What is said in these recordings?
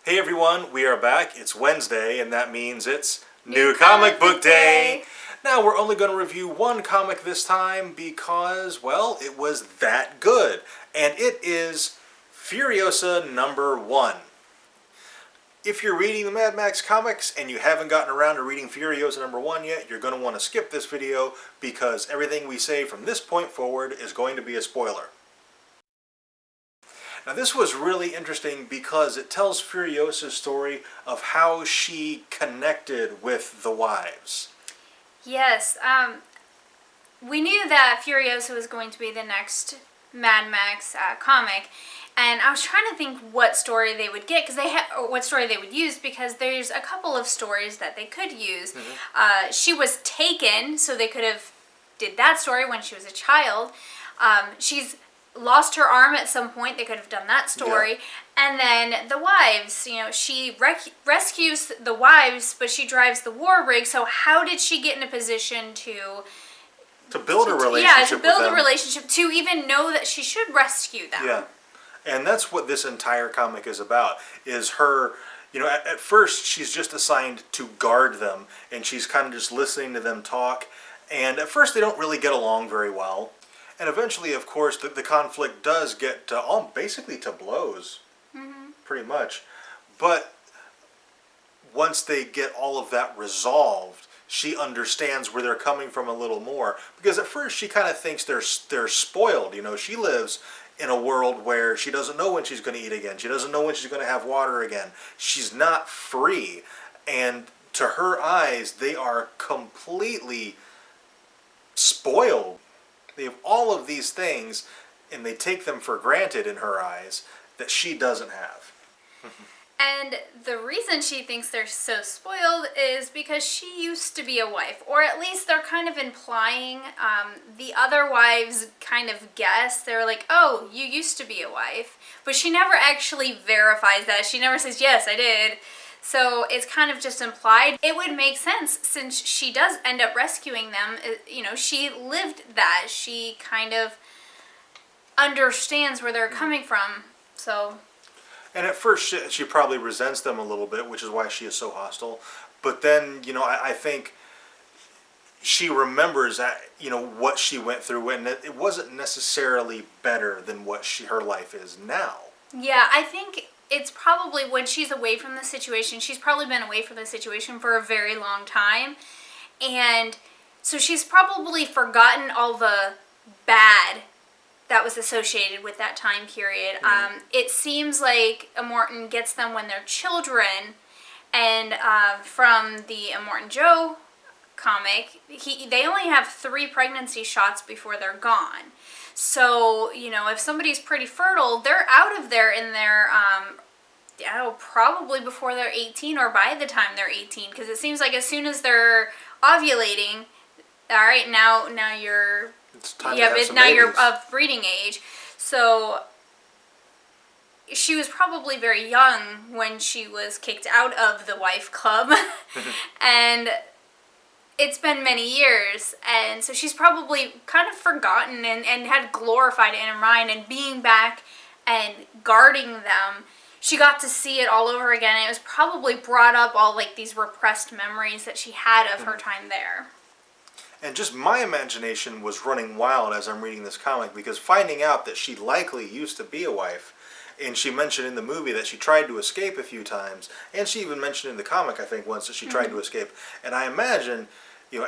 Hey everyone, we are back. It's Wednesday, and that means it's New Comic Book Day! Now, we're only going to review one comic this time because, well, it was that good. And it is Furiosa #1. If you're reading the Mad Max comics and you haven't gotten around to reading Furiosa #1 yet, you're going to want to skip this video because everything we say from this point forward is going to be a spoiler. Now this was really interesting because it tells Furiosa's story of how she connected with the wives. Yes, we knew that Furiosa was going to be the next Mad Max comic, and I was trying to think what story they would get or what story they would use, because there's a couple of stories that they could use. Mm-hmm. She was taken, so they could have did that story when she was a child. She's lost her arm at some point. They could have done that story. Yeah. And then the wives, she rescues the wives, but she drives the war rig. So how did she get in a position to build a relationship? Yeah, to build a relationship, to even know that she should rescue them. Yeah, and that's what this entire comic is about. Is her, at first she's just assigned to guard them, and she's kind of just listening to them talk. And at first they don't really get along very well. And eventually, of course, the conflict does get basically to blows, mm-hmm. pretty much. But once they get all of that resolved, she understands where they're coming from a little more. Because at first, she kind of thinks they're spoiled. She lives in a world where she doesn't know when she's going to eat again. She doesn't know when she's going to have water again. She's not free. And to her eyes, they are completely spoiled. They have all of these things, and they take them for granted in her eyes that she doesn't have. And the reason she thinks they're so spoiled is because she used to be a wife, or at least they're kind of implying, the other wives kind of guess. They're like, oh, you used to be a wife. But she never actually verifies that. She never says, yes, I did. So it's kind of just implied. It would make sense since she does end up rescuing them. She lived that. She kind of understands where they're coming from. So. And at first she probably resents them a little bit, which is why she is so hostile. But then, I think she remembers that, what she went through, and it wasn't necessarily better than what her life is now. Yeah, I think it's probably when she's away from the situation, she's probably been away from the situation for a very long time. And so she's probably forgotten all the bad that was associated with that time period. Mm-hmm. It seems like Immortan gets them when they're children. And from the Immortan Joe comic, they only have 3 pregnancy shots before they're gone. So, if somebody's pretty fertile, they're out of there in their, probably before they're 18 or by the time they're 18. Because it seems like as soon as they're ovulating, all right, now you're, it's time to have some babies. You're of breeding age. So she was probably very young when she was kicked out of the wife club. And it's been many years, and so she's probably kind of forgotten and had glorified it in her mind, and being back and guarding them, she got to see it all over again. It was probably brought up all these repressed memories that she had of her time there. And just my imagination was running wild as I'm reading this comic, because finding out that she likely used to be a wife, and she mentioned in the movie that she tried to escape a few times, and she even mentioned in the comic, I think, once that she tried to escape. And I imagine,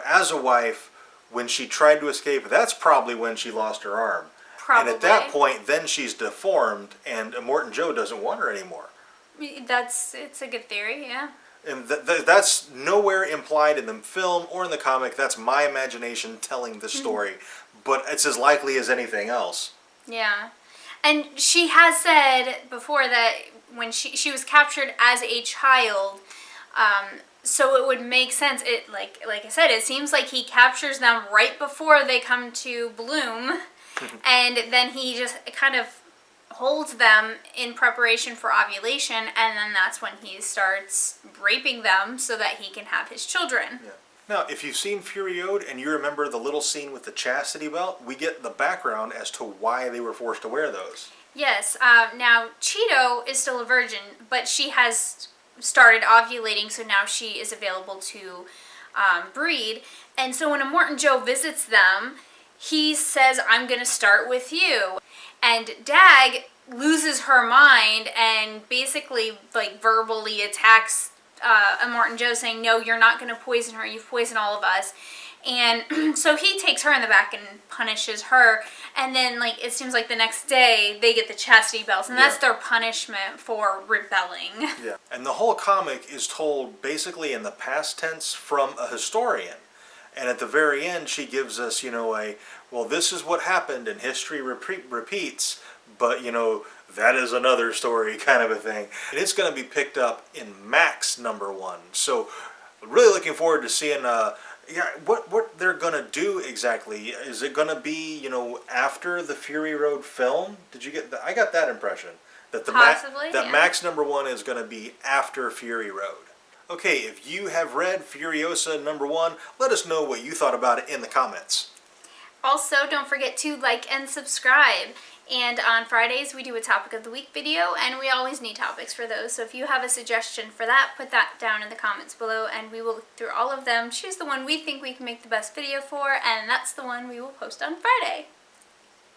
as a wife, when she tried to escape, that's probably when she lost her arm. Probably. And at that point, then she's deformed, and Immortan Joe doesn't want her anymore. It's a good theory, yeah. And that's nowhere implied in the film or in the comic. That's my imagination telling the story. But it's as likely as anything else. Yeah. And she has said before that when she was captured as a child, so it would make sense. It like I said, it seems like he captures them right before they come to bloom, and then he just kind of holds them in preparation for ovulation, and then that's when he starts raping them so that he can have his children. Yeah. Now, if you've seen Furiosa and you remember the little scene with the chastity belt, we get the background as to why they were forced to wear those. Yes. Now, Cheeto is still a virgin, but she has started ovulating, so now she is available to breed. And so when Immortan Joe visits them, he says, I'm going to start with you. And Dag loses her mind and basically, like, verbally attacks Immortan Joe, saying, no, you're not going to poison her. You've poisoned all of us. And so he takes her in the back and punishes her. And then, like, it seems like the next day they get the chastity belts. And that's their punishment for rebelling. Yeah. And the whole comic is told basically in the past tense from a historian. And at the very end, she gives us, well, this is what happened and history repeats, but, that is another story kind of a thing. And it's going to be picked up in Max #1. So really looking forward to seeing what they're going to do exactly. Is it going to be, after the Fury Road film? Did you get that? I got that impression. That Possibly, Max #1 is going to be after Fury Road. Okay, if you have read Furiosa #1, let us know what you thought about it in the comments. Also, don't forget to like and subscribe. And on Fridays, we do a topic of the week video, and we always need topics for those. So if you have a suggestion for that, put that down in the comments below, and we will look through all of them, choose the one we think we can make the best video for, and that's the one we will post on Friday.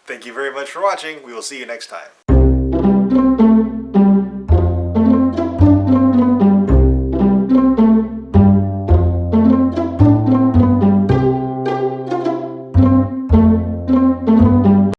Thank you very much for watching. We will see you next time.